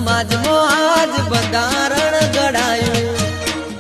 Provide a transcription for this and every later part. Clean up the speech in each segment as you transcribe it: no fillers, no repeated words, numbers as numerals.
સમાજમાં આજ બંધારણ ઘડાયું,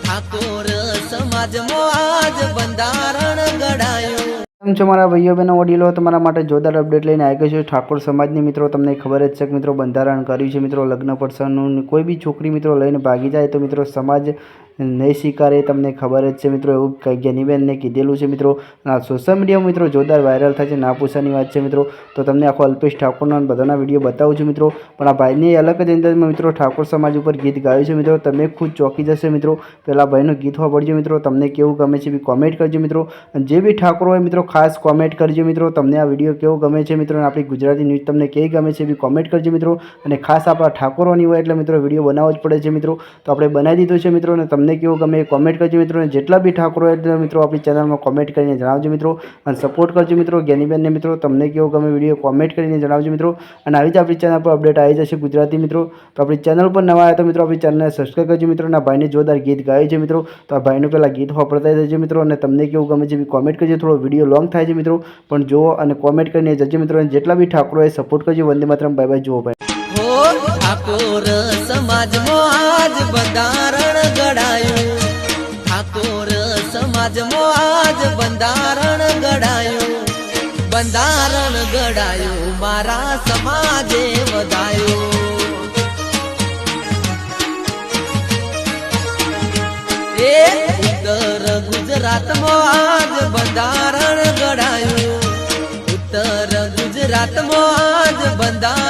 ઠાકોર સમાજમાં આજ બંધારણ ઘડાયું। કેમ છો મારા ભાઈઓ બહેનો વડીલો, તમારા માટે જોરદાર અપડેટ લઈને આવી ગયો છું। ઠાકોર સમાજની મિત્રો તમને ખબર જ છે કે મિત્રો બંધારણ કર્યું છે મિત્રો, લગ્ન પ્રસંગનું કોઈ બી છોકરી મિત્રો લઈને ભાગી જાય તો મિત્રો સમાજ નહીં સ્વીકારે, તમને ખબર જ છે મિત્રો। એવું જ્ઞાનીબેનને કીધેલું છે મિત્રો। આ સોશિયલ મીડિયામાં મિત્રો જોરદાર વાયરલ થાય છે, ના પૂછવાની વાત છે મિત્રો। તો તમને આખો અલ્પેશ ઠાકોરના બધાના વિડીયો બતાવું છું મિત્રો। પણ આ ભાઈની અલગ જ અંદાજમાં મિત્રો ઠાકોર સમાજ ઉપર ગીત ગાયું છે મિત્રો, તમે ખુદ ચોંકી જશે મિત્રો। પહેલાં ભાઈનું ગીત સાંભળજો મિત્રો, તમને કેવું ગમે છે બી કોમેન્ટ કરજો મિત્રો। અને જે બી ઠાકોર હોય મિત્રો ખાસ કોમેન્ટ કરજો મિત્રો, તમને આ વિડીયો કેવો ગમે છે મિત્રો, અને આપણી ગુજરાતી ન્યૂઝ તમને કેવી ગમે છે બી કોમેન્ટ કરજો મિત્રો। અને ખાસ આપણા ઠાકોરોની હોય એટલે મિત્રો વિડીયો બનાવવો જ પડે છે મિત્રો, તો આપણે બનાવી દીધો છે મિત્રો। અને તમને કેવું ગમે એ કોમેન્ટ કરજો મિત્રો, અને જેટલા બી ઠાકોરો હોય એટલે મિત્રો આપણી ચેનલમાં કોમેન્ટ કરીને જણાવજો મિત્રો, અને સપોર્ટ કરજો મિત્રો જ્ઞાનીબેનને મિત્રો। તમને કેવો ગમે વિડીયો કોમેન્ટ કરીને જણાવજો મિત્રો। અને આવી જ આપણી ચેનલ પર અપડેટ આવી જશે ગુજરાતી મિત્રો। તો આપણી ચેનલ પર નવા આવ્યા તો મિત્રો આપણી ચેનલને સબસ્ક્રાઈબ કરજો મિત્રો। અને આ ભાઈને જોરદાર ગીત ગાય છે મિત્રો, તો આ ભાઈનું પહેલાં ગીત સાંભળતા જજો મિત્રો, અને તમને કેવું ગમે છે બી કોમેન્ટ કરજો। થોડો વિડીયો લોંગ થાય છે મિત્રો, પણ જુઓ અને કોમેન્ટ કરીને જજો મિત્રો, અને જેટલા બી ઠાકોરો હોય સપોર્ટ કરજો। વંદે માતરમ, બાય બાય, જુઓ ભાઈ। હો ઠાકોર સમાજમાં આજ બંધારણ ઘડાયું, ઠાકોર સમાજમાં આજ બંધારણ ઘડાયું, બંધારણ ઘડાયું મારા સમાજે વધાયું। એ ઉત્તર ગુજરાતમાં આજ બંધારણ ઘડાયું, ઉત્તર ગુજરાતમાં આજ બંધારણ